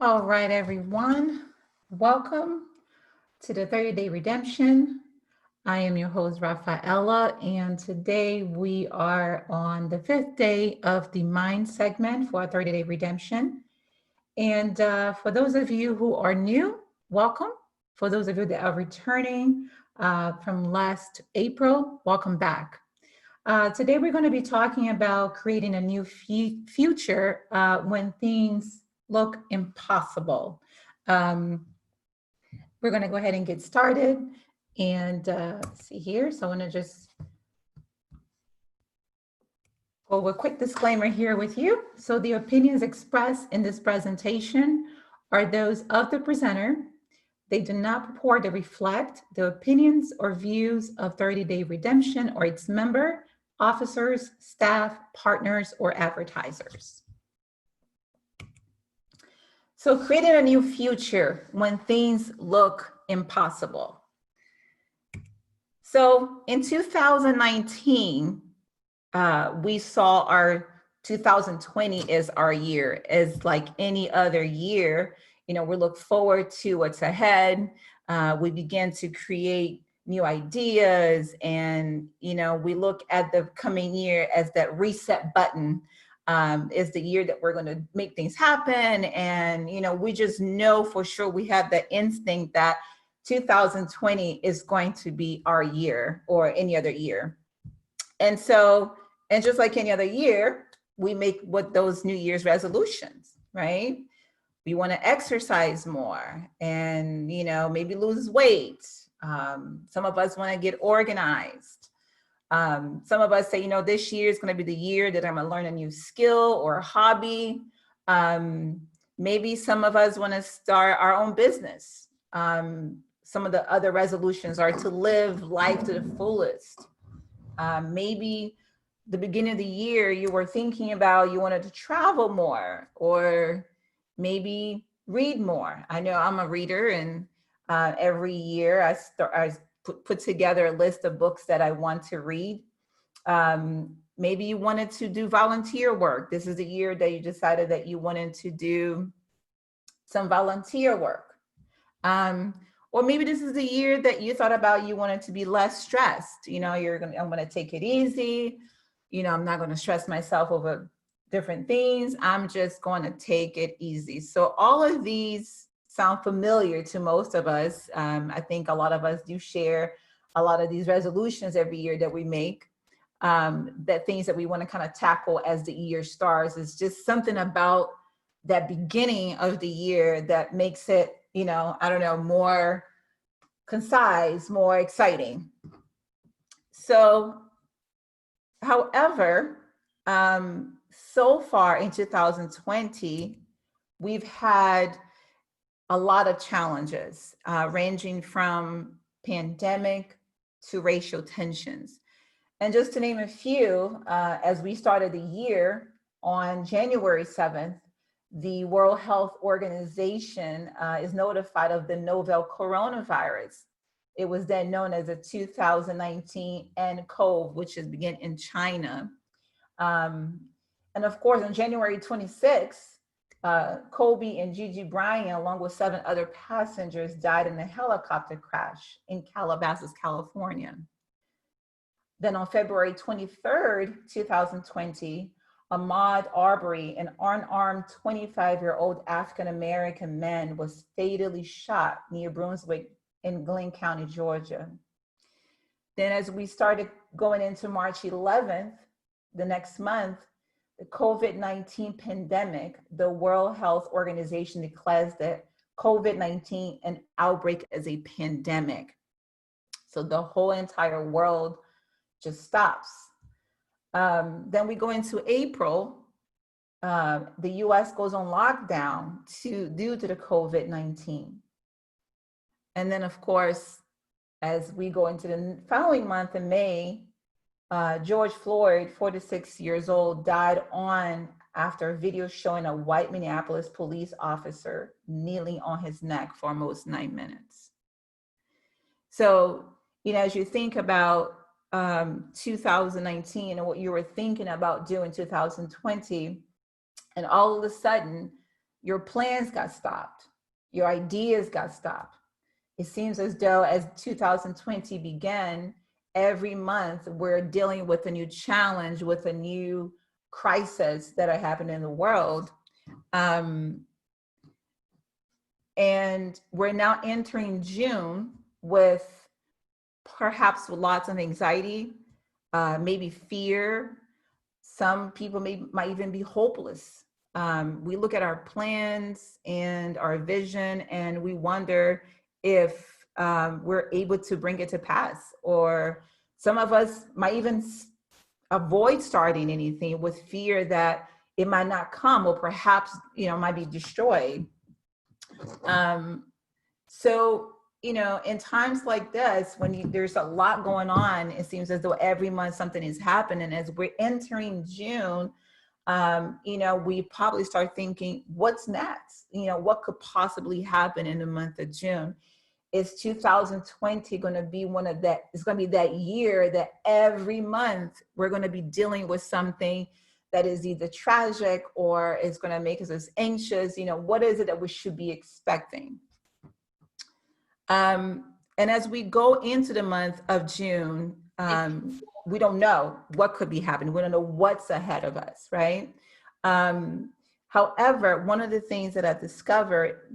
All right, everyone. Welcome to the 30-Day Redemption. I am your host, Rafaela, and today we are on the fifth day of the Mind segment for our 30-Day Redemption. And for those of you who are new, welcome. For those of you that are returning from last April, welcome back. Today we're going to be talking about creating a new future when things look impossible. Um, we're going to go ahead and get started and see here. So I want to just go over a quick disclaimer here with you. So the opinions expressed in this presentation are those of the presenter. They do not purport to reflect the opinions or views of 30-Day Redemption or its member, officers, staff, partners, or advertisers. So creating a new future when things look impossible. So in 2019, we saw our 2020 as our year, as like any other year. We look forward to what's ahead. We begin to create new ideas, and we look at the coming year as that reset button. Is the year that we're going to make things happen, and we just know for sure, we have the instinct that 2020 is going to be our year or any other year. And just like any other year, we make what those New Year's resolutions, right? We want to exercise more and, maybe lose weight. Some of us want to get organized. Some of us say, this year is going to be the year that I'm going to learn a new skill or a hobby. Maybe some of us want to start our own business. Some of the other resolutions are to live life to the fullest. Maybe the beginning of the year, you were thinking about you wanted to travel more, or maybe read more. I know I'm a reader, and every year I put together a list of books that I want to read. Maybe you wanted to do volunteer work. This is the year that you decided that you wanted to do some volunteer work. Or maybe this is the year that you thought about you wanted to be less stressed. I'm going to take it easy. I'm not going to stress myself over different things. I'm just going to take it easy. So all of these sound familiar to most of us. I think a lot of us do share a lot of these resolutions every year that we make, that things that we want to kind of tackle as the year starts. Is just something about that beginning of the year that makes it, more concise, more exciting. So, however, so far in 2020, we've had a lot of challenges, ranging from pandemic to racial tensions. And just to name a few, as we started the year on January 7th, the World Health Organization is notified of the novel coronavirus. It was then known as the 2019 nCoV, which is began in China. And of course, on January 26th, Kobe and Gigi Bryant, along with 7 other passengers, died in a helicopter crash in Calabasas, California. Then on February 23rd, 2020, Ahmaud Arbery, an unarmed 25-year-old African-American man, was fatally shot near Brunswick in Glenn County, Georgia. Then as we started going into March 11th, the next month, the COVID-19 pandemic, the World Health Organization declares that COVID-19 an outbreak as a pandemic. So the whole entire world just stops. Then we go into April. The US goes on lockdown due to the COVID-19. And then, of course, as we go into the following month in May, George Floyd, 46 years old, died after a video showing a white Minneapolis police officer kneeling on his neck for almost 9 minutes. So, as you think about 2019 and what you were thinking about doing 2020, and all of a sudden, your plans got stopped. Your ideas got stopped. It seems as though as 2020 began, every month we're dealing with a new challenge, with a new crisis that are happening in the world. And we're now entering June with perhaps lots of anxiety, maybe fear. Some people might even be hopeless. We look at our plans and our vision and we wonder if we're able to bring it to pass, or some of us might even avoid starting anything with fear that it might not come, or perhaps, might be destroyed. So, in times like this, when there's a lot going on, it seems as though every month something is happening. As we're entering June, we probably start thinking, what's next? What could possibly happen in the month of June? Is 2020 going to be it's going to be that year that every month we're going to be dealing with something that is either tragic or is going to make us anxious? What is it that we should be expecting? And as we go into the month of June, we don't know what could be happening. We don't know what's ahead of us, right? However, one of the things that I've discovered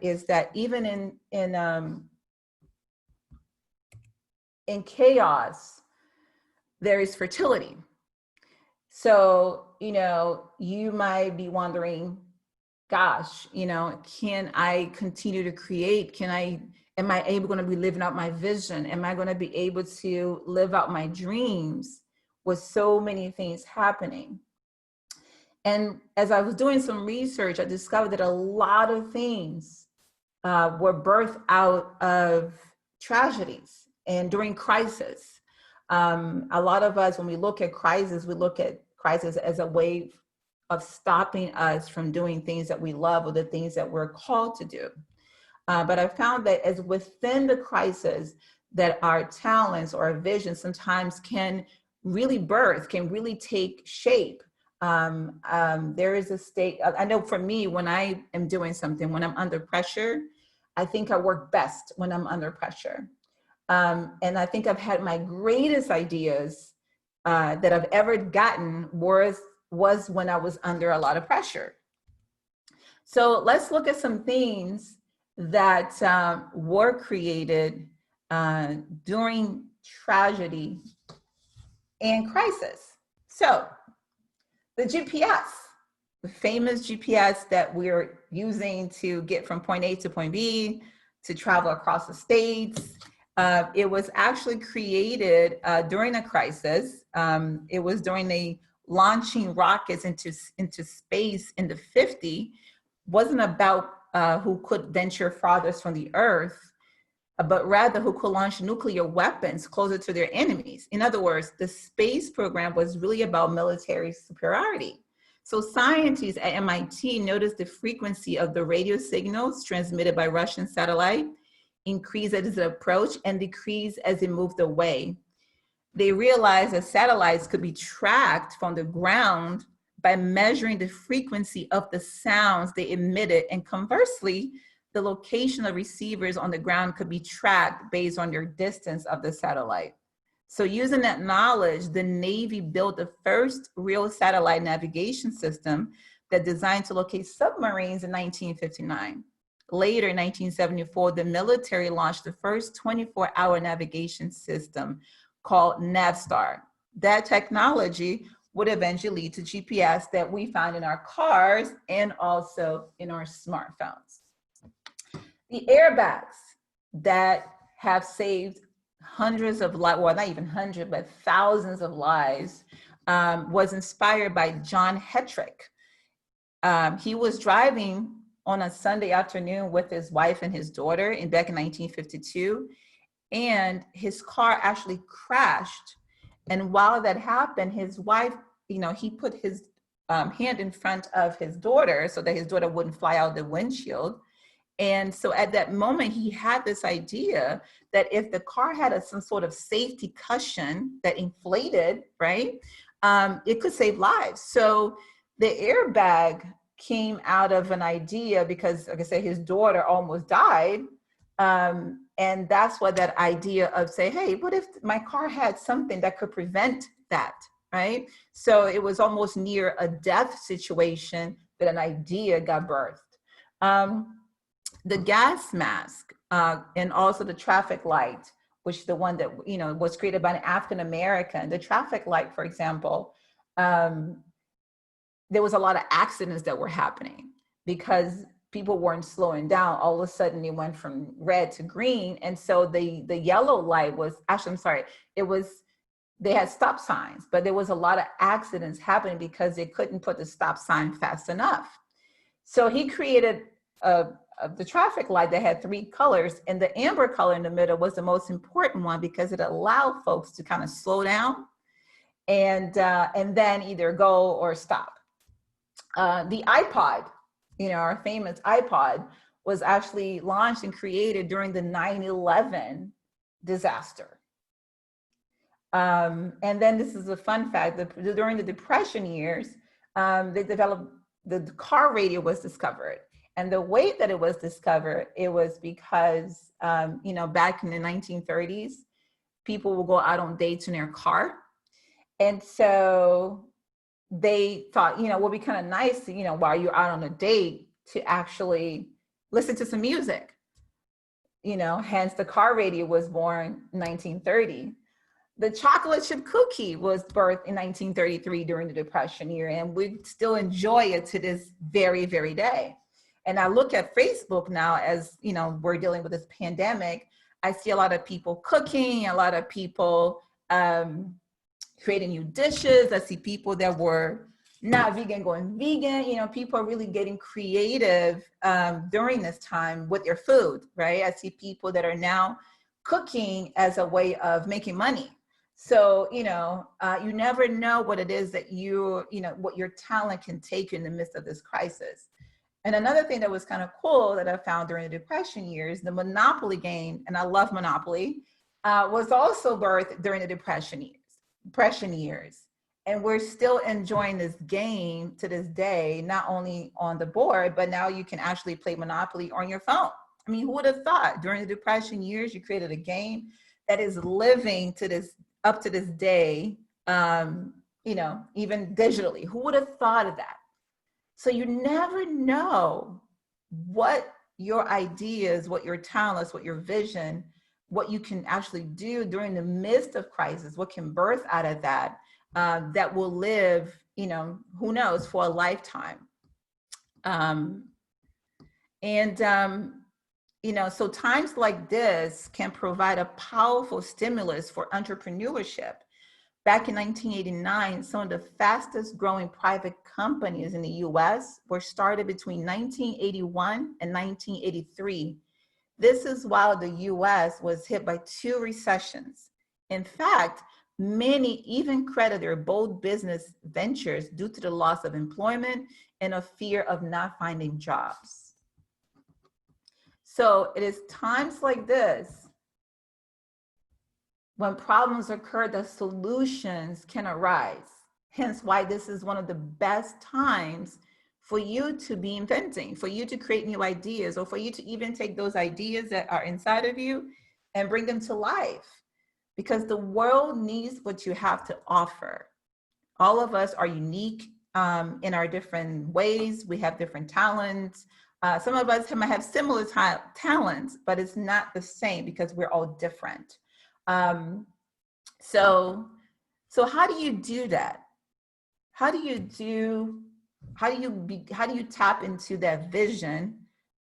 is that even in chaos, there is fertility. So, you might be wondering, gosh, can I continue to create? Am I able going to be living out my vision? Am I going to be able to live out my dreams with so many things happening? And as I was doing some research, I discovered that a lot of things were birthed out of tragedies and during crisis. A lot of us, when we look at crisis as a way of stopping us from doing things that we love or the things that we're called to do. But I found that as within the crisis, that our talents or our vision sometimes can really take shape. There is a state, I know for me, when I am doing something, when I'm under pressure, I think I work best when I'm under pressure. And I think I've had my greatest ideas that I've ever gotten was when I was under a lot of pressure. So let's look at some things that were created during tragedy and crisis. So the GPS, the famous GPS that we're using to get from point A to point B, to travel across the states, it was actually created during a crisis. It was during the launching rockets into space in the 50s. Wasn't about who could venture farthest from the Earth, but rather who could launch nuclear weapons closer to their enemies. In other words, the space program was really about military superiority. So scientists at MIT noticed the frequency of the radio signals transmitted by Russian satellite increased as it approached and decreased as it moved away. They realized that satellites could be tracked from the ground by measuring the frequency of the sounds they emitted, and conversely, the location of receivers on the ground could be tracked based on their distance of the satellite. So using that knowledge, the Navy built the first real satellite navigation system that designed to locate submarines in 1959. Later, in 1974, the military launched the first 24-hour navigation system called Navstar. That technology would eventually lead to GPS that we find in our cars and also in our smartphones. The airbags that have saved hundreds of lives, well, not even hundreds, but thousands of lives, was inspired by John Hetrick. He was driving on a Sunday afternoon with his wife and his daughter back in 1952, and his car actually crashed. And while that happened, his wife, he put his hand in front of his daughter so that his daughter wouldn't fly out the windshield. And so at that moment, he had this idea that if the car had some sort of safety cushion that inflated, right, it could save lives. So the airbag came out of an idea because, like I said, his daughter almost died. And that's what that idea of say, hey, what if my car had something that could prevent that, right? So it was almost near a death situation that an idea got birthed. The gas mask and also the traffic light, which the one that, was created by an African American. The traffic light, for example, there was a lot of accidents that were happening because people weren't slowing down. All of a sudden it went from red to green. And so the yellow light was actually, I'm sorry, they had stop signs, but there was a lot of accidents happening because they couldn't put the stop sign fast enough. So he created the traffic light that had 3 colors, and the amber color in the middle was the most important one because it allowed folks to kind of slow down and then either go or stop. The iPod, our famous iPod, was actually launched and created during the 9/11 disaster. And then this is a fun fact, that during the Depression years, they developed, the car radio was discovered. And the way that it was discovered, it was because, back in the 1930s, people will go out on dates in their car. And so they thought, it would be kind of nice, while you're out on a date, to actually listen to some music. Hence the car radio was born in 1930. The chocolate chip cookie was birthed in 1933 during the Depression year, and we still enjoy it to this very, very day. And I look at Facebook now as, we're dealing with this pandemic. I see a lot of people cooking, a lot of people creating new dishes. I see people that were not vegan going vegan. People are really getting creative during this time with their food, right? I see people that are now cooking as a way of making money. So, you never know what it is that what your talent can take you in the midst of this crisis. And another thing that was kind of cool that I found during the Depression years, the Monopoly game, and I love Monopoly, was also birthed during the Depression years. And we're still enjoying this game to this day, not only on the board, but now you can actually play Monopoly on your phone. I mean, who would have thought during the Depression years, you created a game that is living up to this day, even digitally? Who would have thought of that? So you never know what your ideas, what your talents, what your vision, what you can actually do during the midst of crisis, what can birth out of that, that will live, who knows, for a lifetime. So times like this can provide a powerful stimulus for entrepreneurship. Back in 1989, some of the fastest growing private companies in the US were started between 1981 and 1983. This is while the US was hit by 2 recessions. In fact, many even credit their bold business ventures due to the loss of employment and a fear of not finding jobs. So it is times like this, when problems occur, that solutions can arise. Hence why this is one of the best times for you to be inventing, for you to create new ideas, or for you to even take those ideas that are inside of you and bring them to life. Because the world needs what you have to offer. All of us are unique in our different ways. We have different talents. Some of us might have similar talents, but it's not the same because we're all different. So how do you do that? How do you tap into that vision,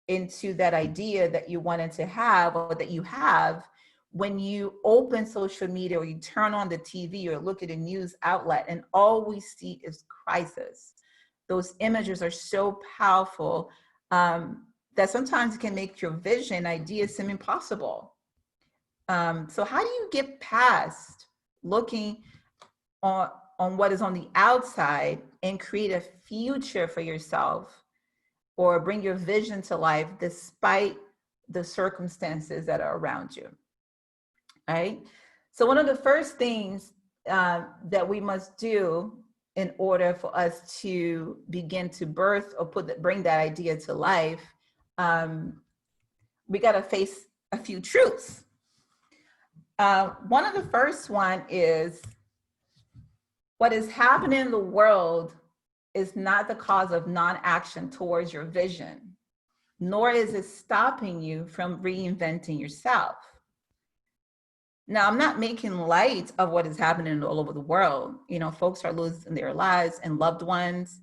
into that idea that you wanted to have, or that you have, when you open social media or you turn on the TV or look at a news outlet and all we see is crisis? Those images are so powerful that sometimes it can make your vision, ideas seem impossible. So how do you get past looking on what is on the outside and create a future for yourself, or bring your vision to life despite the circumstances that are around you? Right? So one of the first things that we must do in order for us to begin to birth or bring that idea to life, we got to face a few truths. One of the first one is what is happening in the world is not the cause of non-action towards your vision, nor is it stopping you from reinventing yourself. Now, I'm not making light of what is happening all over the world. You know, folks are losing their lives and loved ones.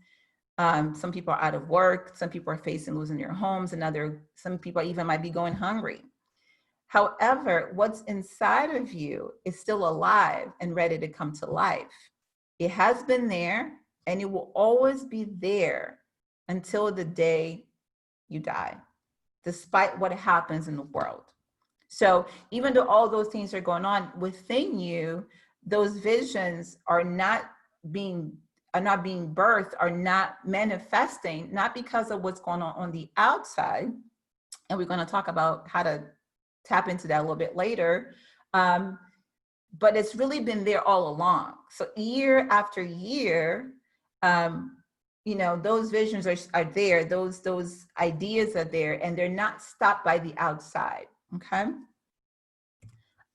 Some people are out of work. Some people are facing losing their homes, and some people even might be going hungry. However, what's inside of you is still alive and ready to come to life. It has been there, and it will always be there until the day you die, despite what happens in the world. So even though all those things are going on within you, those visions are not being birthed, are not manifesting, not because of what's going on the outside. And we're going to talk about how to tap into that a little bit later. But it's really been there all along. So year after year, you know, those visions are there, those ideas are there, and they're not stopped by the outside. Okay.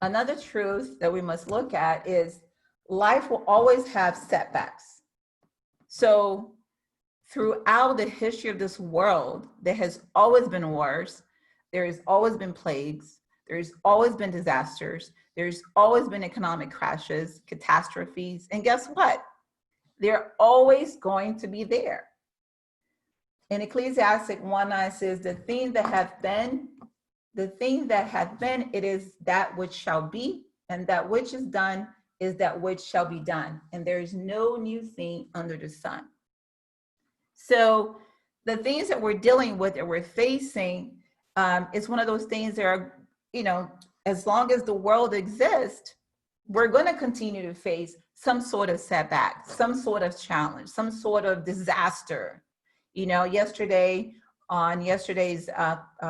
Another truth that we must look at is life will always have setbacks. So throughout the history of this world, there has always been wars. There has always been plagues. There's always been disasters. There's always been economic crashes, catastrophes. And guess what? They're always going to be there. In Ecclesiastes 1:9 says, the thing that hath been, it is that which shall be, and that which is done is that which shall be done. And there is no new thing under the sun. So the things that we're dealing with, that we're facing, is one of those things that are, you know, as long as the world exists, we're going to continue to face some sort of setback, some sort of challenge, some sort of disaster. You know, on yesterday's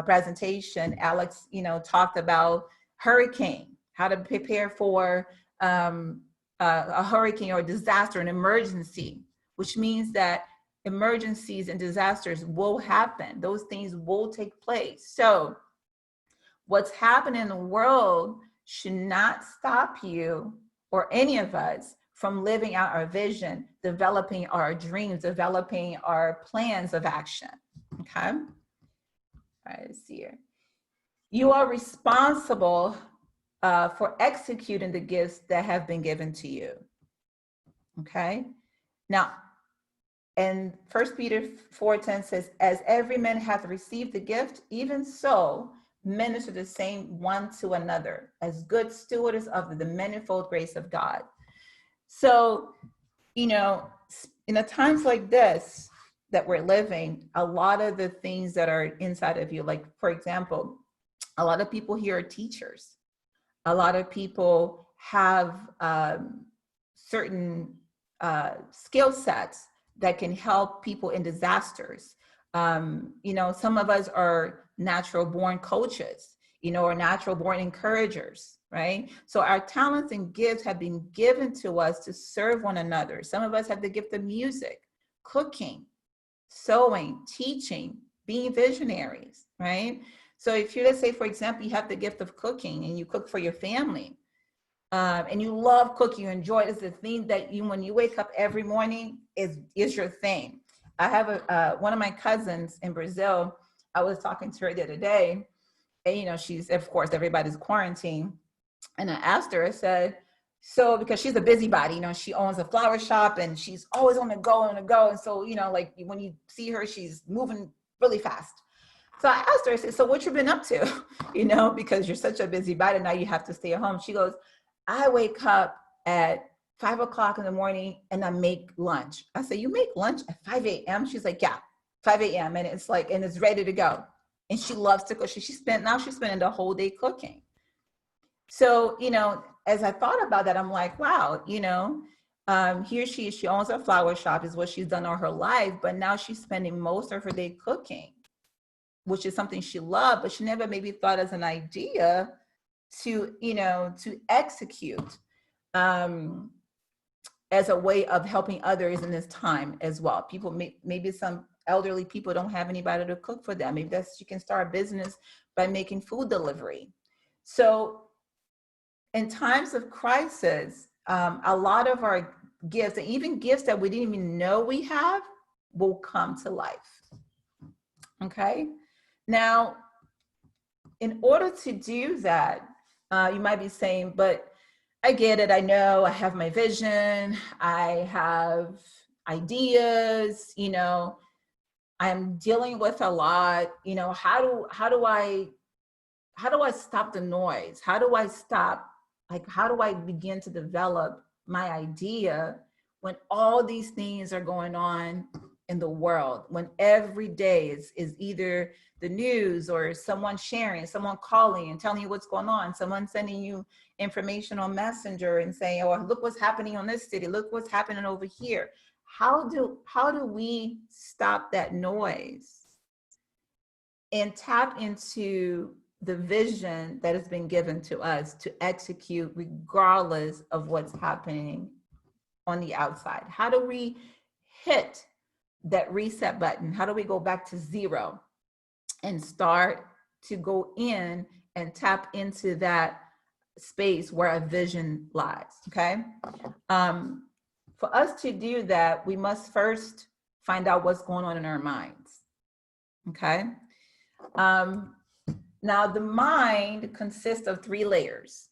presentation, Alex, you know, talked about hurricane, how to prepare for a hurricane or a disaster, an emergency, which means that emergencies and disasters will happen. Those things will take place. So what's happening in the world should not stop you or any of us from living out our vision, developing our dreams, developing our plans of action. Okay. All right, let's see here. You are responsible for executing the gifts that have been given to you. Okay. Now, and 1 Peter 4:10 says, as every man hath received the gift, even so minister the same one to another as good stewards of the manifold grace of God. So, you know, in the times like this that we're living, a lot of the things that are inside of you, like, for example, a lot of people here are teachers. A lot of people have certain skill sets that can help people in disasters. You know, some of us are natural born coaches, you know, or natural born encouragers, right? So our talents and gifts have been given to us to serve one another. Some of us have the gift of music, cooking, sewing, teaching, being visionaries, right? So if you, let's say, for example, you have the gift of cooking and you cook for your family, and you love cooking, you enjoy it, it's the thing that you, when you wake up every morning, is your thing. I have one of my cousins in Brazil. I was talking to her the other day, and, you know, she's, of course, everybody's quarantined. And I asked her, I said, so, because she's a busybody, you know, she owns a flower shop and she's always on the go. And so, you know, like when you see her, she's moving really fast. So I asked her, I said, so what you been up to? You know, because you're such a busybody, now you have to stay at home. She goes, I wake up at 5 o'clock in the morning and I make lunch. I said, you make lunch at 5 a.m.? She's like, yeah, 5 a.m. And it's like, and it's ready to go. And she loves to cook. She's spending the whole day cooking. So, you know, as I thought about that, I'm like, wow, you know, here she owns a flower shop, is what she's done all her life, but now she's spending most of her day cooking, which is something she loved, but she never maybe thought as an idea to, you know, to execute. as a way of helping others in this time as well. People maybe some elderly people don't have anybody to cook for them. Maybe you can start a business by making food delivery. So in times of crisis, a lot of our gifts, and even gifts that we didn't even know we have, will come to life. Okay. Now, in order to do that, you might be saying, but I get it. I know I have my vision. I have ideas, I'm dealing with a lot, how do I stop the noise? How do I begin to develop my idea when all these things are going on in the world, when every day is either the news or someone sharing, someone calling and telling you what's going on, someone sending you information on Messenger and saying, oh, look what's happening on this city, look what's happening over here. How do we stop that noise and tap into the vision that has been given to us to execute regardless of what's happening on the outside? How do we hit that reset button? How do we go back to zero and start to go in and tap into that space where a vision lies? Okay. For us to do that, we must first find out what's going on in our minds. Okay. Now, the mind consists of 3 layers.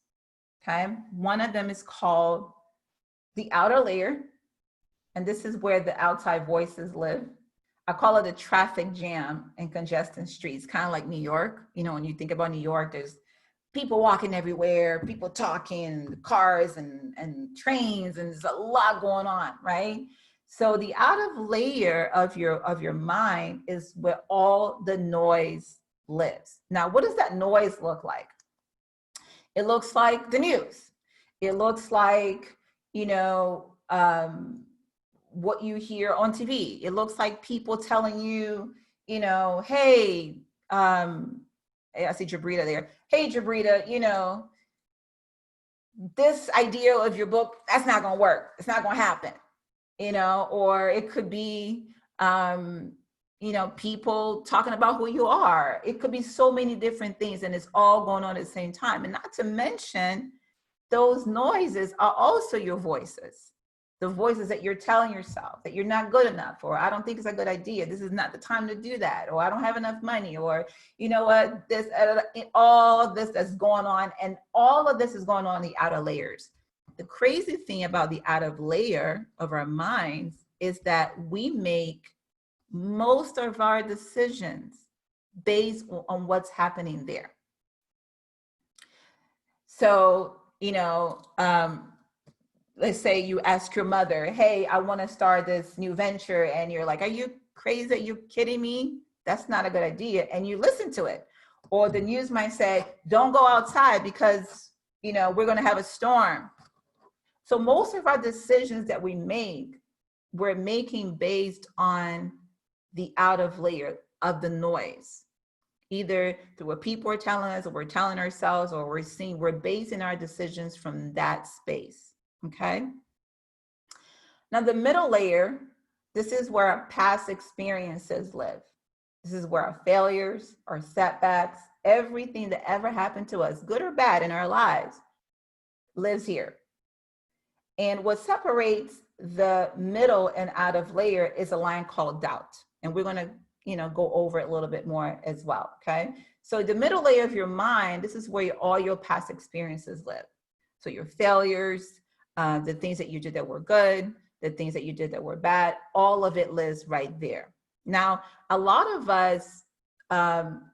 Okay. One of them is called the outer layer. And this is where the outside voices live. I call it a traffic jam and congested streets, kind of like New York. When you think about New York, there's people walking everywhere, people talking, cars and trains, and there's a lot going on, right? So the outer layer of your mind is where all the noise lives. Now, what does that noise look like? It looks like the news. It looks like, what you hear on TV. It looks like people telling you, hey, I see Jabrita there. Hey, Jabrita, this idea of your book, that's not going to work. It's not going to happen, or it could be, people talking about who you are. It could be so many different things, and it's all going on at the same time. And not to mention, those noises are also your voices. The voices that you're telling yourself that you're not good enough, or I don't think it's a good idea, this is not the time to do that, or I don't have enough money, or this, all this that's going on, and all of this is going on in the outer layers. The crazy thing about the outer layer of our minds is that we make most of our decisions based on what's happening there. So, let's say you ask your mother, hey, I want to start this new venture. And you're like, are you crazy? Are you kidding me? That's not a good idea. And you listen to it. Or the news might say, don't go outside because, we're going to have a storm. So most of our decisions that we make, we're making based on the outer layer of the noise, either through what people are telling us, or we're telling ourselves, or we're basing our decisions from that space. Okay. Now, the middle layer, this is where our past experiences live. This is where our failures, our setbacks, everything that ever happened to us, good or bad in our lives, lives here. And what separates the middle and out of layer is a line called doubt. And we're going to, go over it a little bit more as well. Okay. So the middle layer of your mind, this is where all your past experiences live. So your failures, the things that you did that were good, the things that you did that were bad, all of it lives right there. Now, a lot of us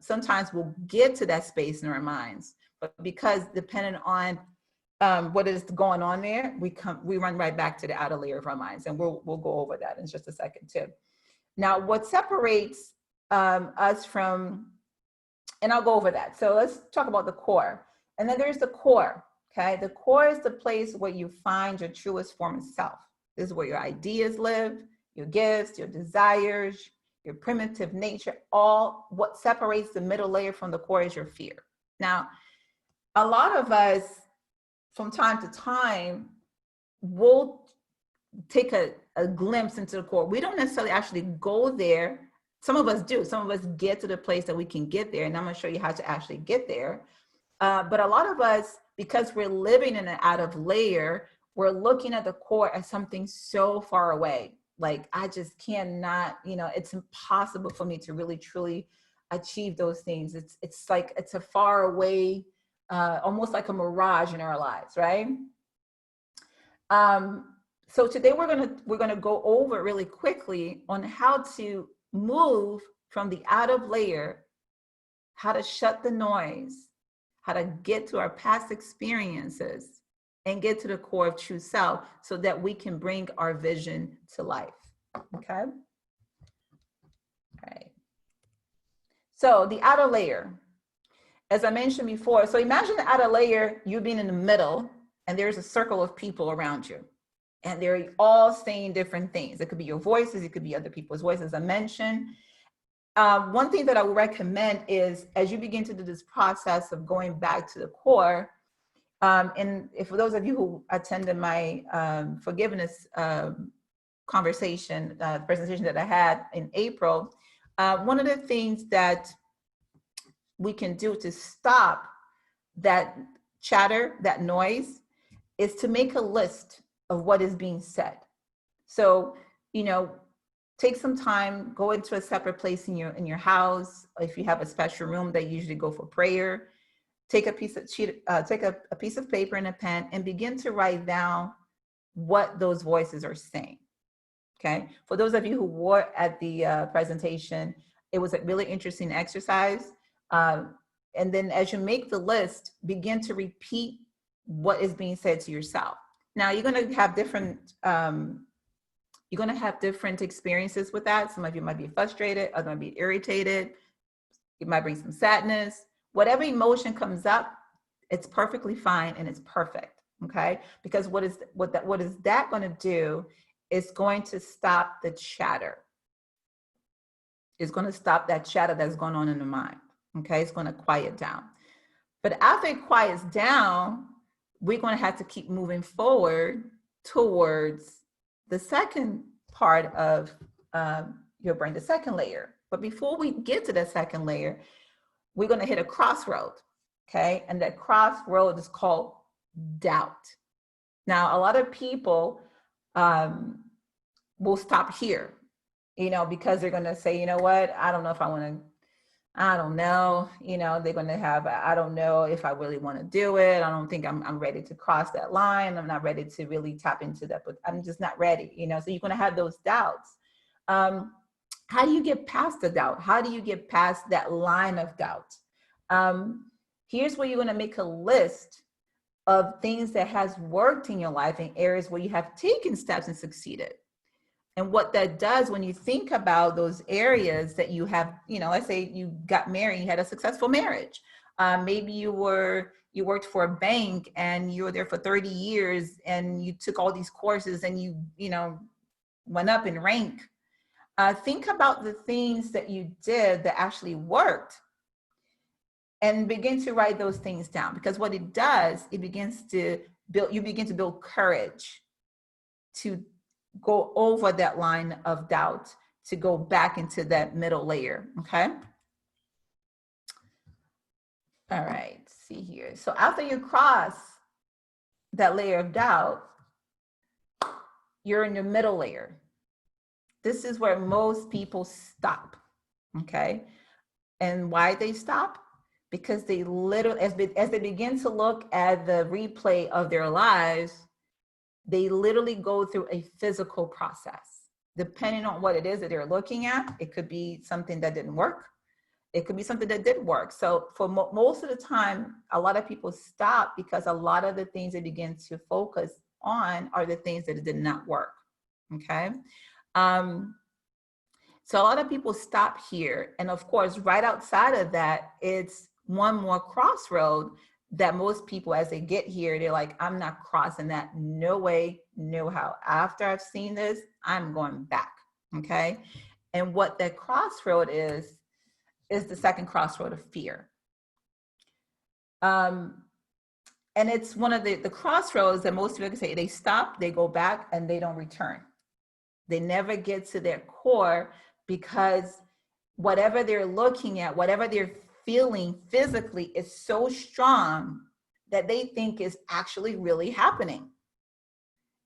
sometimes will get to that space in our minds, but because depending on what is going on there, we run right back to the outer layer of our minds, and we'll go over that in just a second too. Now, what separates us from, and I'll go over that. So let's talk about the core, and then there's the core. Okay, the core is the place where you find your truest form of self. This is where your ideas live, your gifts, your desires, your primitive nature. All what separates the middle layer from the core is your fear. Now, a lot of us from time to time will take a glimpse into the core. We don't necessarily actually go there. Some of us do. Some of us get to the place that we can get there. And I'm going to show you how to actually get there. But a lot of us, because we're living in an out of layer, we're looking at the core as something so far away. Like, I just cannot, it's impossible for me to really, truly achieve those things. It's like, it's a far away, almost like a mirage in our lives, right? So today we're gonna go over really quickly on how to move from the out of layer, how to shut the noise, how to get to our past experiences and get to the core of true self so that we can bring our vision to life. Okay. All right. So the outer layer, as I mentioned before, so imagine the outer layer, you being in the middle, and there's a circle of people around you, and they're all saying different things. It could be your voices, it could be other people's voices. I mentioned. One thing that I would recommend is, as you begin to do this process of going back to the core, and if for those of you who attended my forgiveness conversation, presentation that I had in April, one of the things that we can do to stop that chatter, that noise, is to make a list of what is being said. So, take some time, go into a separate place in your house. If you have a special room that you usually go for prayer, take a piece of paper and a pen and begin to write down what those voices are saying. Okay. For those of you who were at the presentation, it was a really interesting exercise. And then as you make the list, begin to repeat what is being said to yourself. Now you're going to have different experiences with that. Some of you might be frustrated, others might be irritated. It might bring some sadness. Whatever emotion comes up, it's perfectly fine and it's perfect. Okay, because what is that going to do? Is going to stop the chatter. It's going to stop that chatter that's going on in the mind. Okay, it's going to quiet down. But after it quiets down, we're going to have to keep moving forward towards the second part of your brain, the second layer. But before we get to the second layer, we're going to hit a crossroad. Okay, and that crossroad is called doubt. Now, a lot of people will stop here, because they're going to say, you know what, I don't know if I want to, I don't know, they're going to have, I don't know if I really want to do it. I don't think I'm ready to cross that line. I'm not ready to really tap into that, but I'm just not ready, so you're going to have those doubts. How do you get past the doubt? How do you get past that line of doubt? Here's where you're going to make a list of things that has worked in your life in areas where you have taken steps and succeeded. And what that does when you think about those areas that you have, let's say you got married, you had a successful marriage. Maybe you worked for a bank and you were there for 30 years and you took all these courses and you went up in rank. Think about the things that you did that actually worked and begin to write those things down, because what it does, you begin to build courage to go over that line of doubt, to go back into that middle layer. Okay. All right, let's see here. So after you cross that layer of doubt, you're in your middle layer. This is where most people stop. Okay. And why they stop? Because they literally, as they begin to look at the replay of their lives, they literally go through a physical process. Depending on what it is that they're looking at, it could be something that didn't work. It could be something that did work. So for most of the time, a lot of people stop because a lot of the things they begin to focus on are the things that did not work. Okay. So a lot of people stop here. And of course, right outside of that, it's one more crossroad that most people, as they get here, they're like, I'm not crossing that. No way, no how. After I've seen this, I'm going back. Okay. And what that crossroad is the second crossroad of fear. And it's one of the crossroads that most people can say, they stop, they go back, and they don't return. They never get to their core, because whatever they're looking at, whatever they're feeling physically is so strong that they think is actually really happening.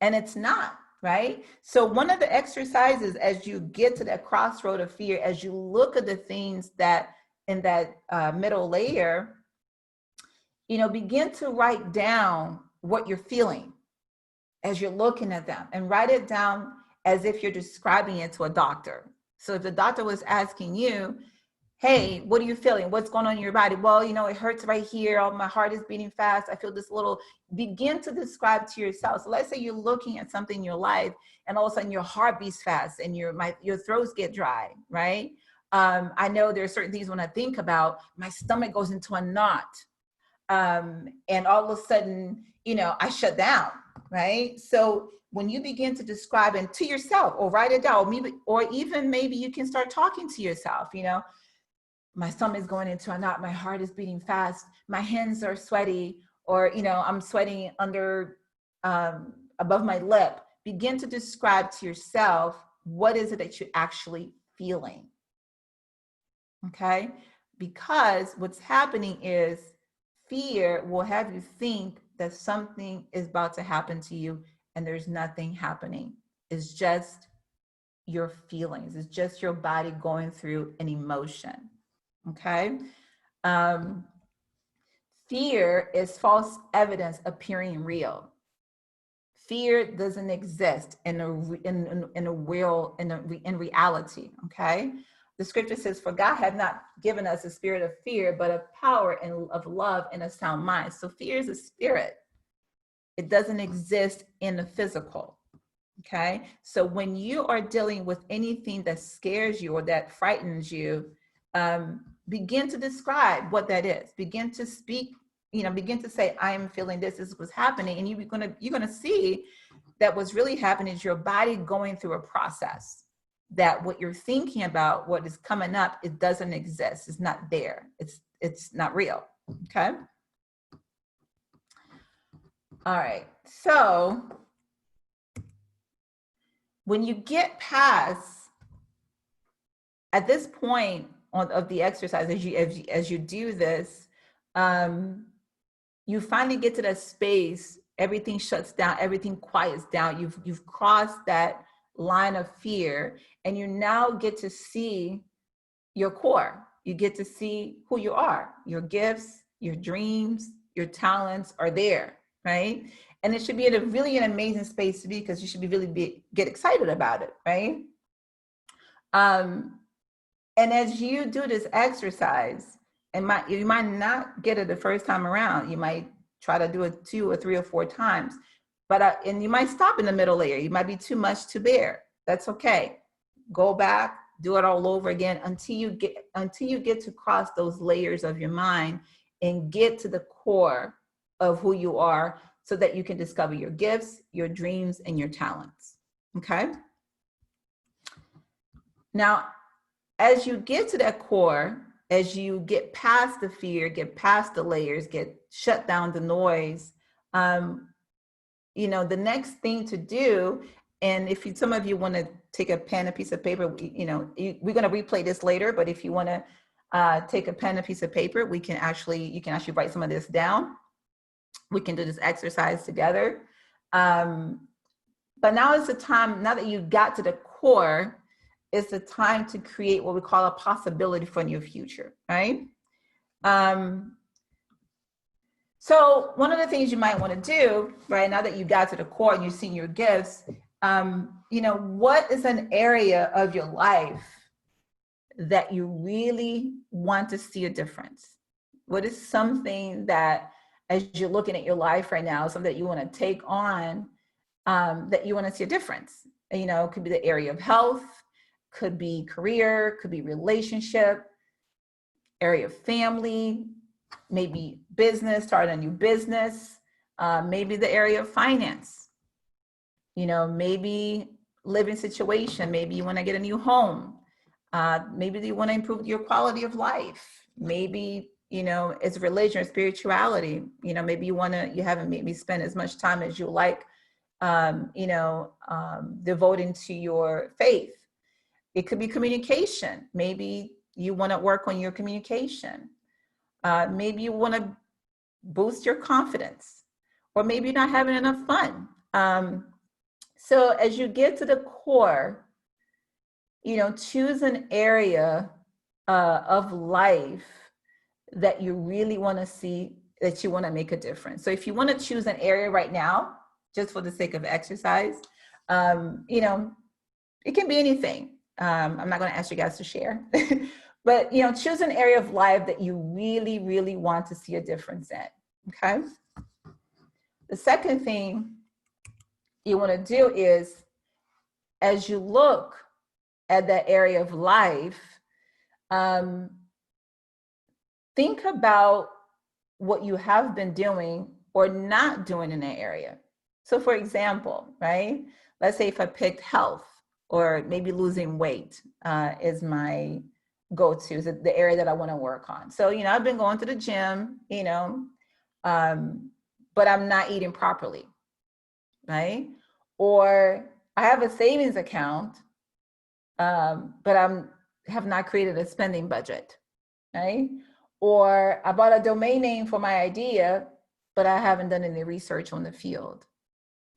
And it's not, right? So one of the exercises, as you get to that crossroad of fear, as you look at the things that in that middle layer, begin to write down what you're feeling as you're looking at them, and write it down as if you're describing it to a doctor. So if the doctor was asking you, hey, what are you feeling? What's going on in your body? Well, it hurts right here. Oh, my heart is beating fast. I feel this little, begin to describe to yourself. So let's say you're looking at something in your life, and all of a sudden your heart beats fast and your throats get dry, right? I know there are certain things when I think about, my stomach goes into a knot. And all of a sudden, I shut down, right? So when you begin to describe, and to yourself, or write it down, or even maybe you can start talking to yourself, my stomach is going into a knot, my heart is beating fast, my hands are sweaty, or, I'm sweating under, above my lip. Begin to describe to yourself, what is it that you're actually feeling? Okay? Because what's happening is, fear will have you think that something is about to happen to you, and there's nothing happening. It's just your feelings. It's just your body going through an emotion. Okay? Fear is false evidence appearing real. Fear doesn't exist in reality. Okay? The scripture says, for God had not given us a spirit of fear, but of power and of love and a sound mind. So fear is a spirit. It doesn't exist in the physical. Okay. So when you are dealing with anything that scares you or that frightens you, begin to describe what that is. Begin to speak, begin to say, I am feeling this is what's happening. And you're gonna see that what's really happening is your body going through a process. That what you're thinking about, what is coming up, it doesn't exist. It's not there. It's not real. Okay. All right. So when you get past, at this point of the exercise, as you do this, you finally get to that space. Everything shuts down. Everything quiets down. You've crossed that line of fear, and you now get to see your core. You get to see who you are. Your gifts, your dreams, your talents are there, right? And it should be really an amazing space to be, because you should get excited about it, right? And as you do this exercise, and you might not get it the first time around. You might try to do it 2 or 3 or 4 times. But and you might stop in the middle layer. You might be too much to bear. That's okay. Go back, do it all over again until you get to cross those layers of your mind and get to the core of who you are, so that you can discover your gifts, your dreams, and your talents. Okay? Now, as you get to that core, as you get past the fear, get past the layers, shut down the noise, the next thing to do, and if some of you want to take a pen, a piece of paper, we're going to replay this later, but if you want to take a pen, a piece of paper, you can actually write some of this down. We can do this exercise together. But now is the time, now that you got to the core, it's the time to create what we call a possibility for your future, right? So one of the things you might want to do, right, now that you got to the core and you've seen your gifts, what is an area of your life that you really want to see a difference? What is something that, as you're looking at your life right now, something that you want to take on, that you want to see a difference? It could be the area of health, could be career, could be relationship, area of family, maybe business, starting a new business, maybe the area of finance, maybe living situation, maybe you want to get a new home, maybe you want to improve your quality of life, maybe it's religion or spirituality. Maybe you haven't maybe spent as much time as you like, devoting to your faith. It could be communication. Maybe you want to work on your communication. Maybe you want to boost your confidence, or maybe you're not having enough fun. So as you get to the core, choose an area of life that you really want to see, that you want to make a difference. So if you want to choose an area right now, just for the sake of exercise, it can be anything. I'm not going to ask you guys to share, but choose an area of life that you really, really want to see a difference in. Okay. The second thing you want to do is, as you look at that area of life, think about what you have been doing or not doing in that area. So for example, right, let's say if I picked health, or maybe losing weight is my go-to, is the area that I want to work on. So, I've been going to the gym, but I'm not eating properly, right? Or I have a savings account, but have not created a spending budget, right? Or I bought a domain name for my idea, but I haven't done any research on the field,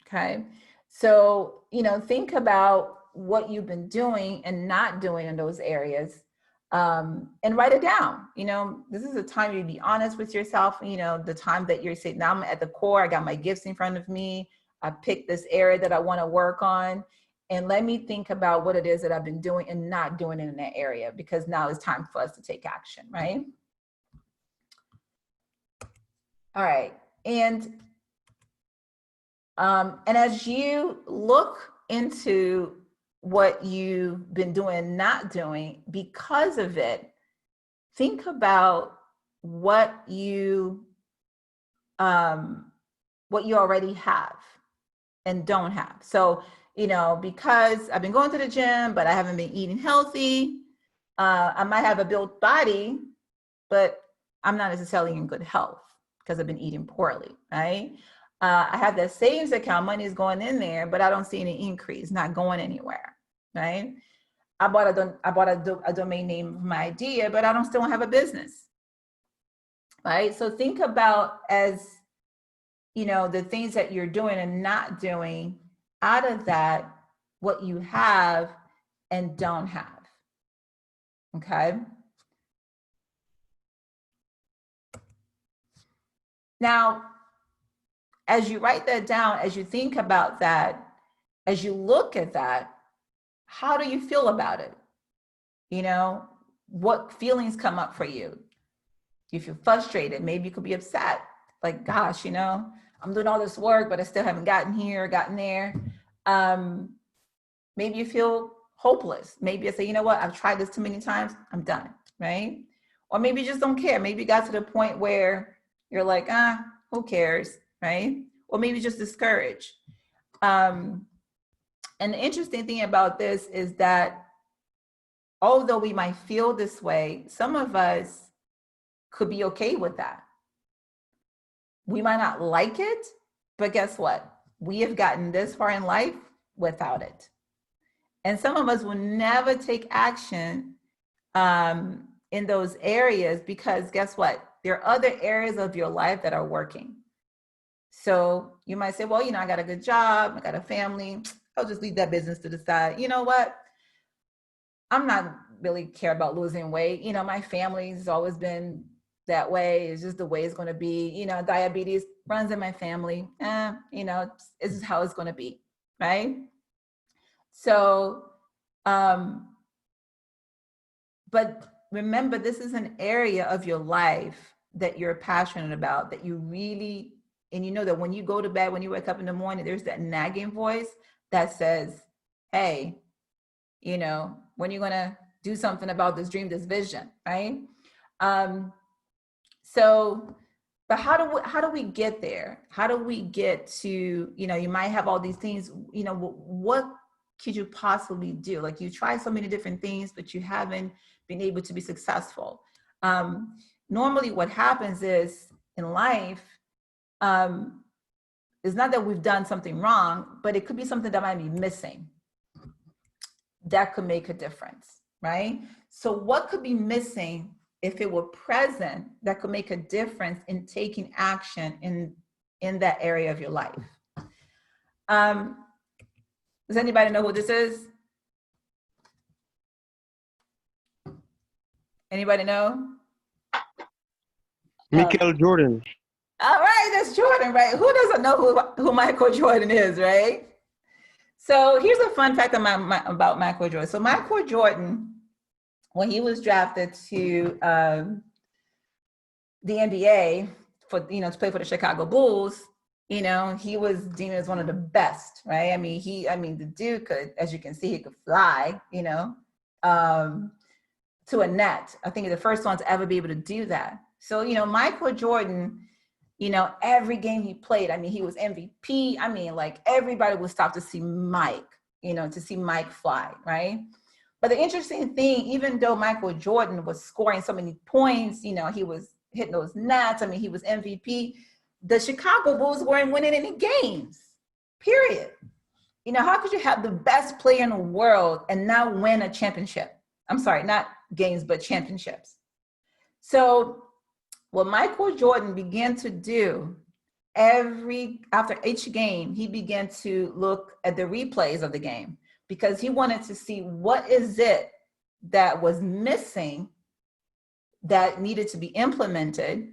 okay? So, think about what you've been doing and not doing in those areas, and write it down. This is a time you be honest with yourself. The time that you're saying, now I'm at the core, I got my gifts in front of me, I picked this area that I want to work on, and let me think about what it is that I've been doing and not doing in that area, because now it's time for us to take action, right? All right. And as you look into what you've been doing, not doing, because of it, think about what you already have and don't have. So, because I've been going to the gym, but I haven't been eating healthy, I might have a built body, but I'm not necessarily in good health because I've been eating poorly, right? I have that savings account, money is going in there, but I don't see any increase, not going anywhere, right? I bought a domain name of my idea, but I still don't have a business, right? So think about, as the things that you're doing and not doing, out of that, what you have and don't have, okay? Now, as you write that down, as you think about that, as you look at that, how do you feel about it? What feelings come up for you? You feel frustrated. Maybe you could be upset. Like, gosh, I'm doing all this work, but I still haven't gotten here, gotten there. Maybe you feel hopeless. Maybe you say, you know what? I've tried this too many times. I'm done, right? Or maybe you just don't care. Maybe you got to the point where you're like, who cares, right? Or maybe just discouraged. And the interesting thing about this is that although we might feel this way, some of us could be okay with that. We might not like it, but guess what? We have gotten this far in life without it. And some of us will never take action in those areas, because guess what? There are other areas of your life that are working. So you might say, well, I got a good job, I got a family, I'll just leave that business to the side. You know what? I'm not really care about losing weight. My family's always been that way. It's just the way it's going to be. Diabetes runs in my family. This is how it's going to be, right? So, but remember, this is an area of your life that you're passionate about, that you really, and that when you go to bed, when you wake up in the morning, there's that nagging voice that says, hey, when you're going to do something about this dream, this vision, right? So, but how do we get there? How do we get to, you might have all these things, what could you possibly do? Like, you try so many different things, but you haven't been able to be successful. normally what happens is in life, it's not that we've done something wrong, but it could be something that might be missing. That could make a difference, right? So what could be missing if it were present that could make a difference in taking action in that area of your life? Does anybody know who this is? Anybody know? Michael Jordan. All right, that's Jordan, right? Who doesn't know who Michael Jordan is, right? So here's a fun fact about Michael Jordan. So Michael Jordan, when he was drafted to the NBA for, to play for the Chicago Bulls, he was deemed as one of the best, right? I mean, the dude could, as you can see, he could fly, to a net. I think he's the first one to ever be able to do that. So, Michael Jordan, every game he played, he was MVP. Like everybody would stop to see Mike, to see Mike fly, right? But the interesting thing, even though Michael Jordan was scoring so many points, he was hitting those nets, he was MVP, the Chicago Bulls weren't winning any games, period. How could you have the best player in the world and not win a championship? I'm sorry, not games, but championships. So what Michael Jordan began to do after each game, he began to look at the replays of the game because he wanted to see what is it that was missing that needed to be implemented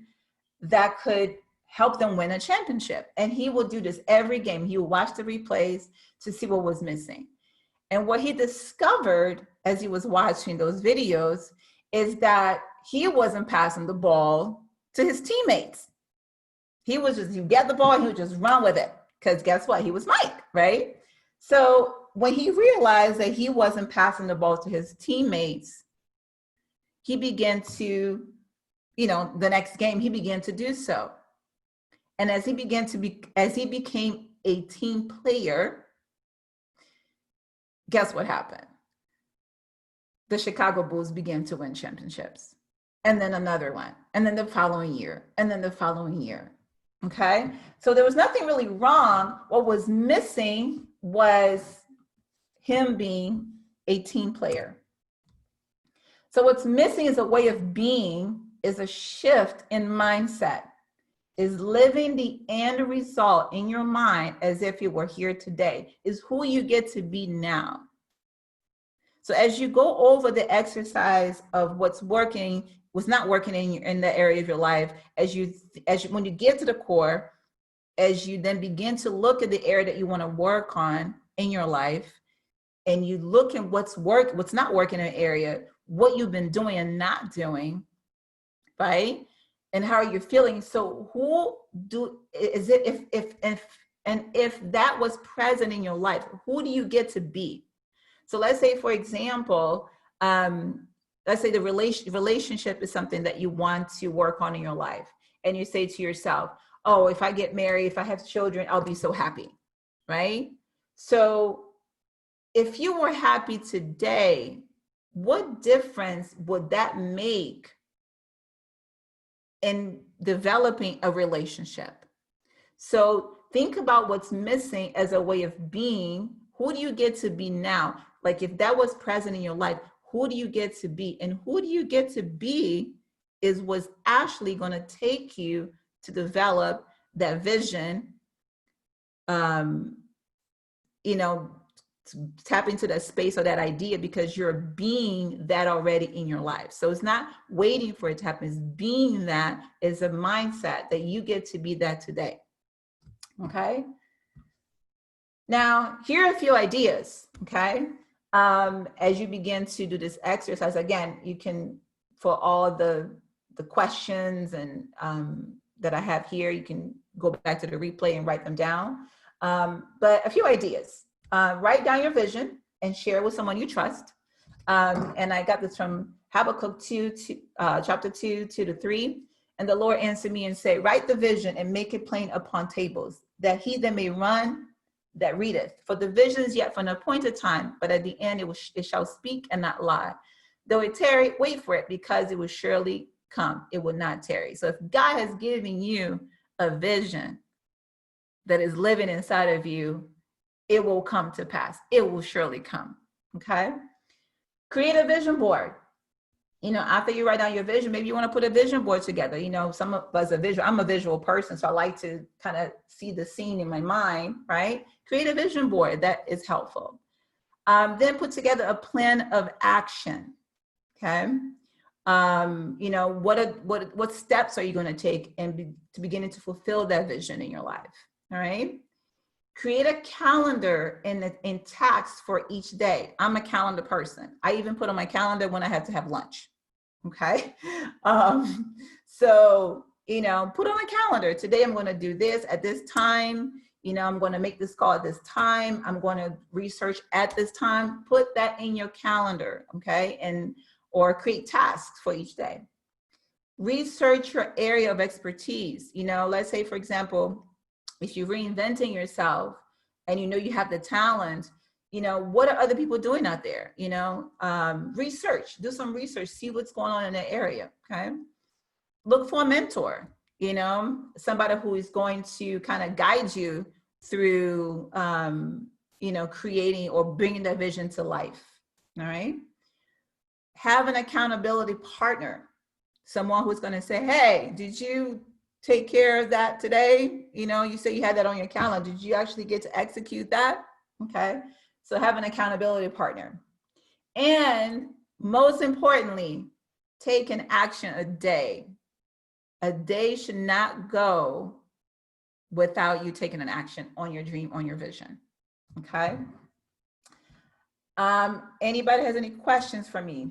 that could help them win a championship. And he will do this every game. He will watch the replays to see what was missing. And what he discovered as he was watching those videos is that he wasn't passing the ball to his teammates. He was just, you get the ball, he would just run with it. Because guess what? He was Mike, right? So when he realized that he wasn't passing the ball to his teammates, he began to, the next game, he began to do so. And as he became a team player, guess what happened? The Chicago Bulls began to win championships. And then another one, and then the following year, and then the following year, okay? So there was nothing really wrong. What was missing was him being a team player. So what's missing is a way of being, is a shift in mindset, is living the end result in your mind as if you were here today, is who you get to be now. So as you go over the exercise of what's working, what's not working in the area of your life, when you get to the core, as you then begin to look at the area that you want to work on in your life, and you look at what's not working in an area, what you've been doing and not doing, right? And how you're feeling. So if that was present in your life, who do you get to be? So let's say, for example, let's say the relationship is something that you want to work on in your life. And you say to yourself, oh, if I get married, if I have children, I'll be so happy, right? So if you were happy today, what difference would that make in developing a relationship? So think about what's missing as a way of being. Who do you get to be now? Like if that was present in your life, who do you get to be? And who do you get to be is what's actually going to take you to develop that vision, tap into that space or that idea, because you're being that already in your life. So it's not waiting for it to happen. It's being that is a mindset that you get to be that today. Okay. Now, here are a few ideas, okay? As you begin to do this exercise, again, you can, for all the questions and that I have here, you can go back to the replay and write them down. But a few ideas. Write down your vision and share with someone you trust. And I got this from Habakkuk 2, chapter 2, 2-3. And the Lord answered me and said, write the vision and make it plain upon tables, that he that may run that readeth. For the vision is yet for an appointed time, but at the end it shall speak and not lie. Though it tarry, wait for it, because it will surely come. It will not tarry. So if God has given you a vision that is living inside of you, it will come to pass. It will surely come. Okay. Create a vision board. After you write down your vision, maybe you want to put a vision board together. Some of us I'm a visual person, so I like to kind of see the scene in my mind, right? Create a vision board. That is helpful. Then put together a plan of action. Okay. What steps are you going to take to beginning to fulfill that vision in your life? All right. Create a calendar in tasks for each day. I'm a calendar person. I even put on my calendar when I have to have lunch. Okay. So, put on a calendar. Today I'm going to do this at this time. I'm going to make this call at this time. I'm going to research at this time. Put that in your calendar. Okay. Or create tasks for each day. Research your area of expertise. Let's say, for example, if you're reinventing yourself and you have the talent, what are other people doing out there? Research, do some research, see what's going on in that area. Okay. Look for a mentor, somebody who is going to kind of guide you through, creating or bringing that vision to life. All right. Have an accountability partner, someone who's going to say, hey, did you take care of that today? You say you had that on your calendar. Did you actually get to execute that? Okay. So have an accountability partner. And most importantly, take an action a day. A day should not go without you taking an action on your dream, on your vision. Okay. Anybody has any questions for me?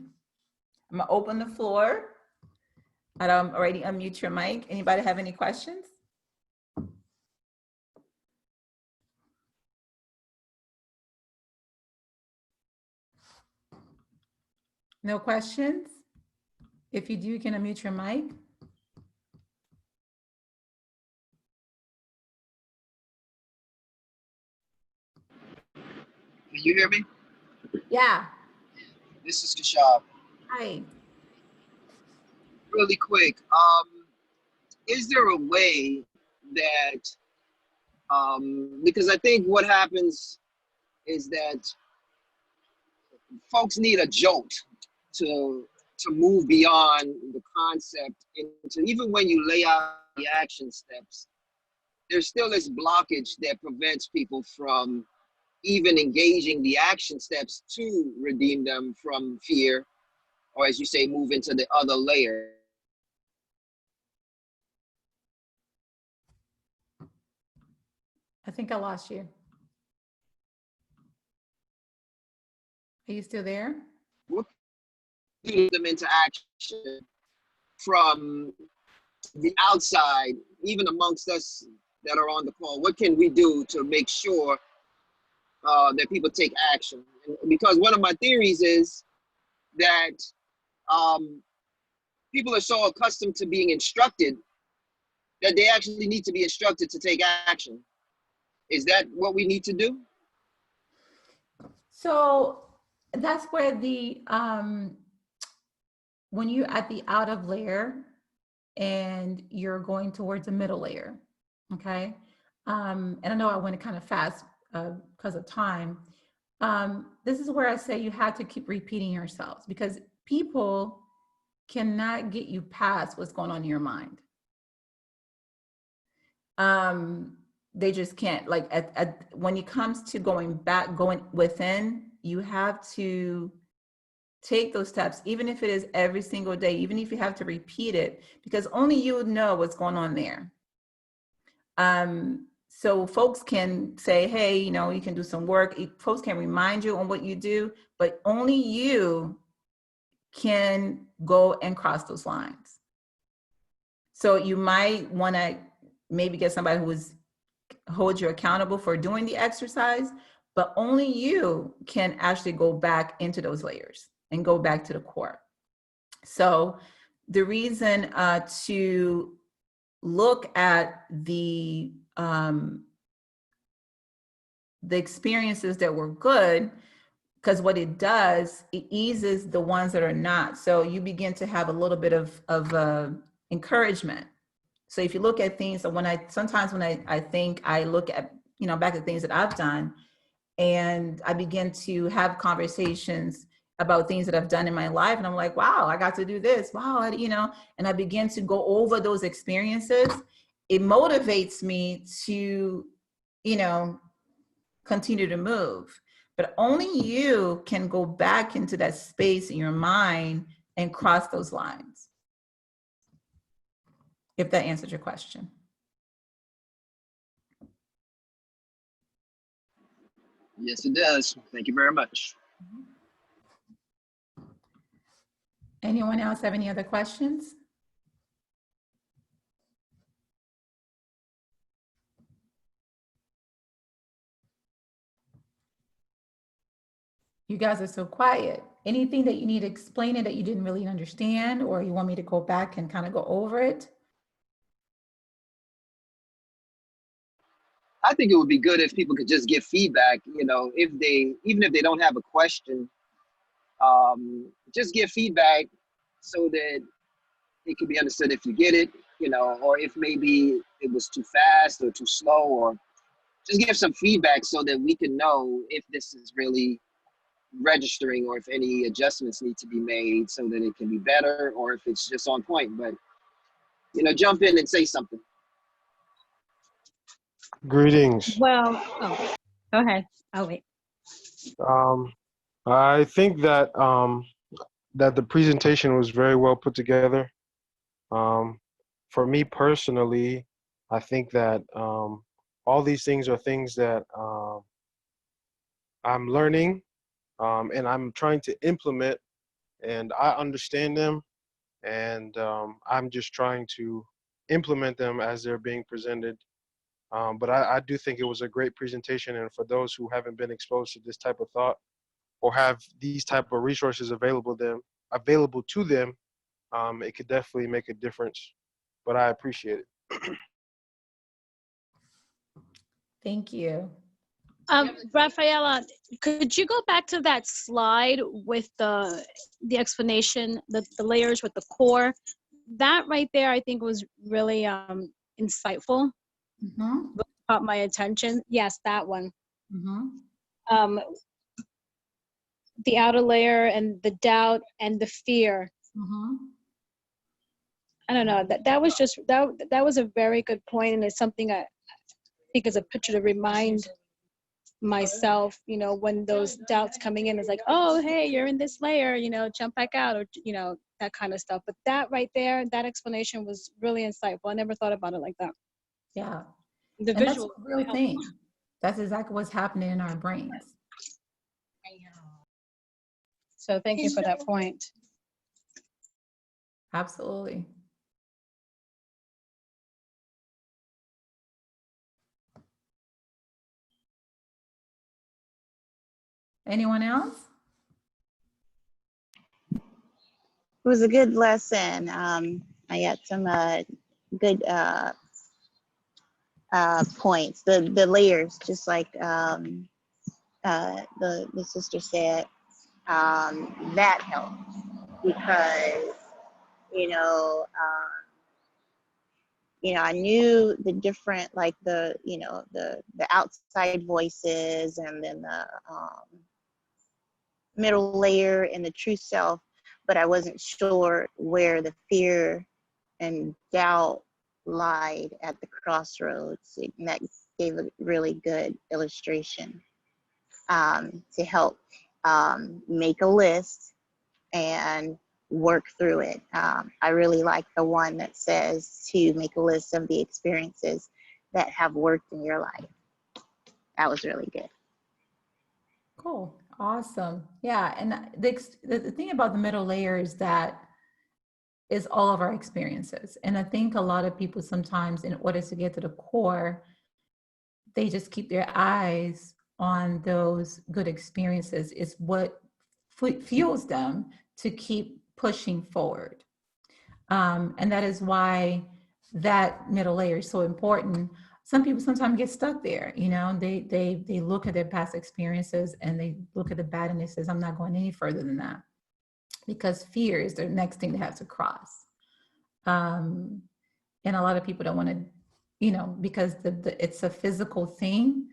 I'm gonna open the floor. I don't already unmute your mic. Anybody have any questions? No questions? If you do, you can unmute your mic. Can you hear me? Yeah. This is Kashab. Hi. Really quick, is there a way that, because I think what happens is that folks need a jolt to move beyond the concept into, even when you lay out the action steps, there's still this blockage that prevents people from even engaging the action steps to redeem them from fear, or as you say, move into the other layer. I think I lost you. Are you still there? What can them into action from the outside, even amongst us that are on the call? What can we do to make sure that people take action? Because one of my theories is that people are so accustomed to being instructed that they actually need to be instructed to take action. Is that what we need to do? So that's where when you're at the out of layer and you're going towards the middle layer, okay? And I know I went kind of fast because of time. This is where I say you have to keep repeating yourselves, because people cannot get you past what's going on in your mind. They just can't. Like when it comes to going within, you have to take those steps, even if it is every single day, even if you have to repeat it, because only you know what's going on there. So folks can say, hey, you can do some work. Folks can remind you on what you do, but only you can go and cross those lines. So you might want to maybe get somebody who holds you accountable for doing the exercise, but only you can actually go back into those layers and go back to the core. So the reason to look at the experiences that were good, because what it does, it eases the ones that are not. So you begin to have a little bit of encouragement. So if you look at things, so sometimes when I think, I look at, back at things that I've done, and I begin to have conversations about things that I've done in my life, and I'm like, wow, I got to do this. Wow, and I begin to go over those experiences. It motivates me to, continue to move. But only you can go back into that space in your mind and cross those lines. If that answered your question. Yes, it does. Thank you very much. Anyone else have any other questions? You guys are so quiet. Anything that you need to explain it that you didn't really understand, or you want me to go back and kind of go over it? I think it would be good if people could just give feedback, even if they don't have a question, just give feedback so that it can be understood if you get it, or if maybe it was too fast or too slow, or just give some feedback so that we can know if this is really registering or if any adjustments need to be made so that it can be better, or if it's just on point. But, jump in and say something. Greetings. Well, oh, go ahead. I'll wait. I think that the presentation was very well put together. For me personally, I think that all these things are things that I'm learning, and I'm trying to implement, and I understand them, and I'm just trying to implement them as they're being presented. But I do think it was a great presentation, and for those who haven't been exposed to this type of thought or have these type of resources available to them, it could definitely make a difference. But I appreciate it. Thank you. Rafaela, could you go back to that slide with the explanation, the layers with the core? That right there, I think was really insightful. Mm-hmm. Caught my attention. Yes, that one. Mm-hmm. The outer layer and the doubt and the fear. Mm-hmm. I don't know. That was just that was a very good point, and it's something I think is a picture to remind myself, when those doubts coming in, is like, oh, hey, you're in this layer, jump back out, or that kind of stuff. But that right there, that explanation was really insightful. I never thought about it like that. Yeah. The And that's visual a real thing. That's exactly what's happening in our brains. So thank you for that point. Absolutely. Anyone else? It was a good lesson. I got some good points. The layers, just like the sister said, that helped because I knew the different, like the outside voices, and then the middle layer and the true self, but I wasn't sure where the fear and doubt lied at the crossroads. And that gave a really good illustration to help make a list and work through it. I really like the one that says to make a list of the experiences that have worked in your life. That was really good. Cool. Awesome. Yeah. And the thing about the middle layer is that is all of our experiences. And I think a lot of people sometimes, in order to get to the core, they just keep their eyes on those good experiences. Is what fuels them to keep pushing forward. And that is why that middle layer is so important. some people sometimes get stuck there. You know, they look at their past experiences and they look at the bad and they says, I'm not going any further than that, because fear is the next thing they have to cross. And a lot of people don't want to, you know, because it's a physical thing.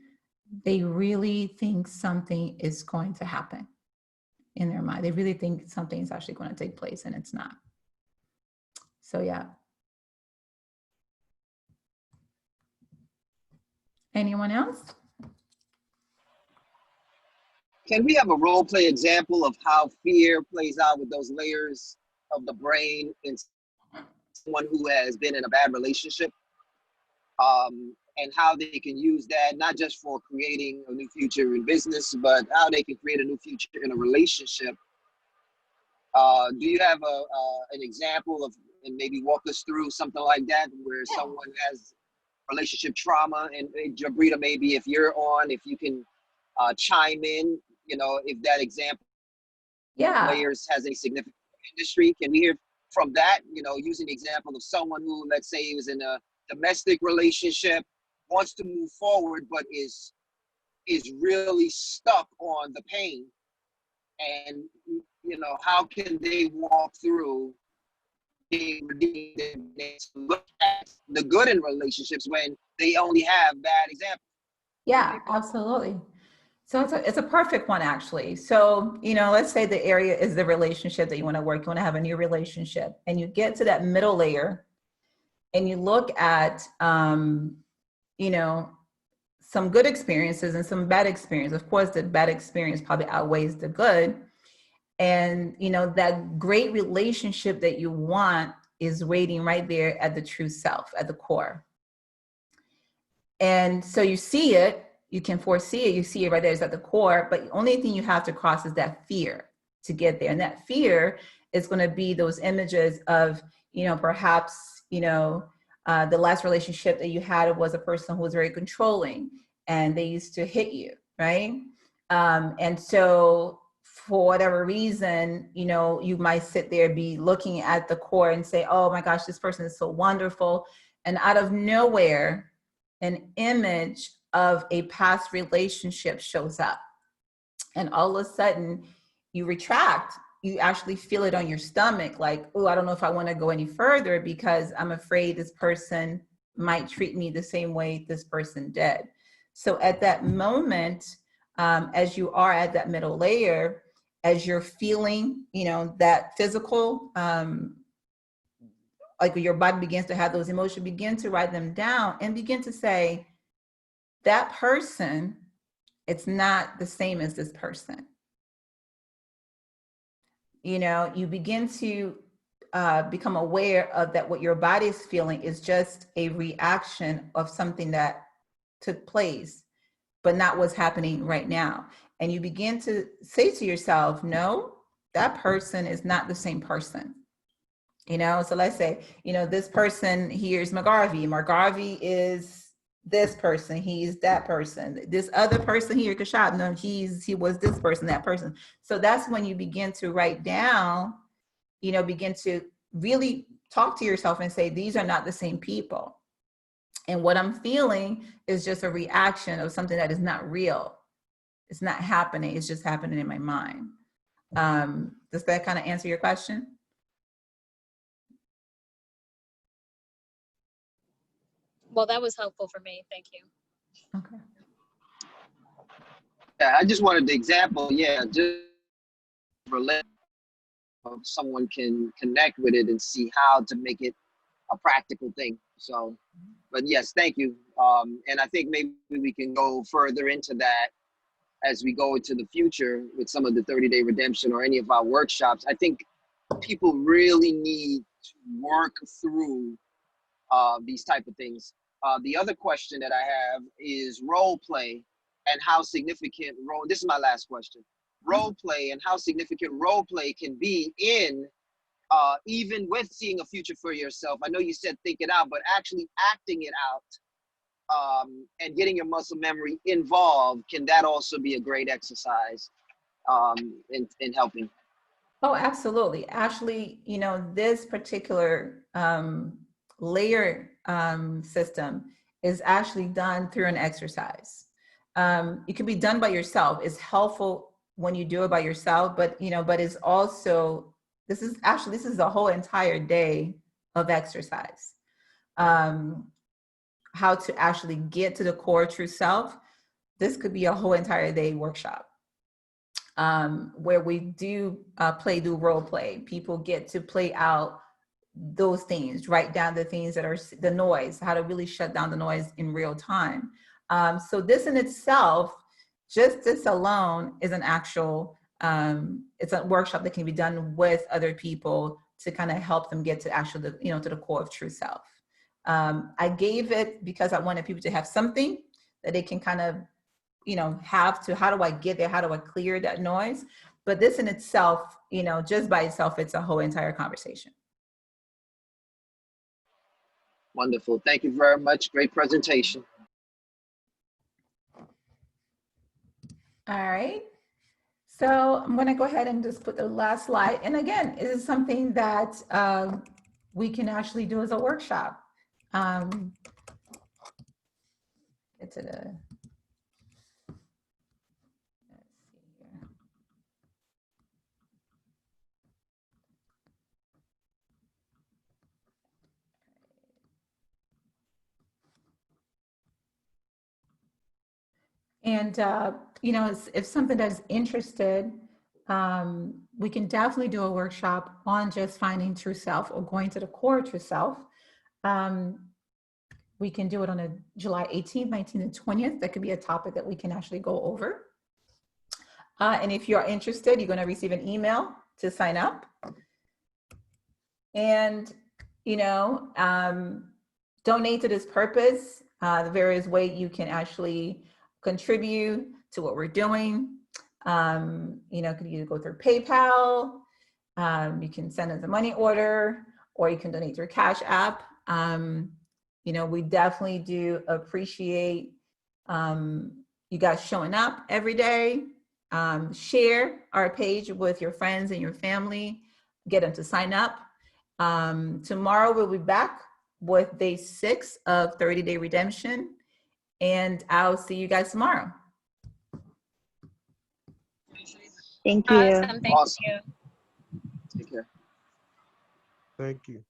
They really think something is going to happen in their mind. They really think something is actually going to take place, and it's not. So yeah. Anyone else? Can we have a role play example of how fear plays out with those layers of the brain in someone who has been in a bad relationship, and how they can use that not just for creating a new future in business, but how they can create a new future in a relationship? Do you have an example of, and maybe walk us through something like that where someone has relationship trauma? And Jabrita, maybe if you're on, if you can chime in, you know, if that example layers has any significant industry. Can we hear from that, you know, using the example of someone who, let's say, was in a domestic relationship, wants to move forward, but is really stuck on the pain, and, you know, how can they walk through being redeemed and look at the good in relationships when they only have bad examples? Yeah, absolutely. So it's a perfect one, actually. So, you know, let's say the area is the relationship that you want to work. You want to have a new relationship, and you get to that middle layer and you look at, you know, some good experiences and some bad experience. Of course, the bad experience probably outweighs the good. And, you know, that great relationship that you want is waiting right there at the true self, at the core. And so you see it, you can foresee it, you see it right there, it's at the core, but the only thing you have to cross is that fear to get there. And that fear is going to be those images of, you know, perhaps, you know, the last relationship that you had was a person who was very controlling and they used to hit you, right? And so for whatever reason, you know, you might sit there, be looking at the core and say, oh my gosh, this person is so wonderful. And out of nowhere, an image of a past relationship shows up. And all of a sudden you retract, you actually feel it on your stomach, like, oh, I don't know if I want to go any further because I'm afraid this person might treat me the same way this person did. So at that moment, as you are at that middle layer, as you're feeling, you know, that physical, like your body begins to have those emotions, begin to write them down and begin to say, that person, it's not the same as this person. You know, you begin to become aware of that what your body is feeling is just a reaction of something that took place, but not what's happening right now. And you begin to say to yourself, no, that person is not the same person. You know, so let's say, you know, this person here is McGarvey. McGarvey is this person. He's that person. This other person here, Kashab, no, he was this person, that person. So that's when you begin to write down, you know, begin to really talk to yourself and say, these are not the same people. And what I'm feeling is just a reaction of something that is not real. It's not happening. It's just happening in my mind. Does that kind of answer your question? Well, that was helpful for me. Thank you. Okay. Yeah, I just wanted the example. Yeah, just relate. Someone can connect with it and see how to make it a practical thing. So, but yes, thank you. And I think maybe we can go further into that as we go into the future with some of the 30-day redemption or any of our workshops. I think people really need to work through these type of things. The other question that I have is role play and how significant role, this is my last question, role play and how significant role play can be in even with seeing a future for yourself. I know you said think it out, but actually acting it out and getting your muscle memory involved, can that also be a great exercise in helping? Oh, absolutely. Actually, you know, this particular layer system is actually done through an exercise. It can be done by yourself. It's helpful when you do it by yourself, but but it's also, this is a whole entire day of exercise. How to actually get to the core true self. This could be a whole entire day workshop, where we do do role play. People get to play out those things, write down the things that are the noise, how to really shut down the noise in real time. So this in itself, just this alone, is an actual, it's a workshop that can be done with other people to kind of help them get to actually, to the core of true self. I gave it because I wanted people to have something that they can kind of, have to, how do I get there? How do I clear that noise? But this in itself, just by itself, it's a whole entire conversation. Wonderful. Thank you very much. Great presentation. All right. So I'm going to go ahead and just put the last slide. And again, it is something that we can actually do as a workshop. Get to the, let's see here. And, if something that's interested, we can definitely do a workshop on just finding true self or going to the core of true self. We can do it on a July 18th, 19th, and 20th. That could be a topic that we can actually go over. And if you're interested, you're going to receive an email to sign up. And, donate to this purpose. The various ways you can actually contribute to what we're doing. Could either go through PayPal, you can send us a money order, or you can donate through Cash App. We definitely do appreciate you guys showing up every day. Share our page with your friends and your family. Get them to sign up. Tomorrow we'll be back with day 6 of 30-day redemption. And I'll see you guys tomorrow. Thank you. Awesome. Thank Awesome. you. Take care. Thank you.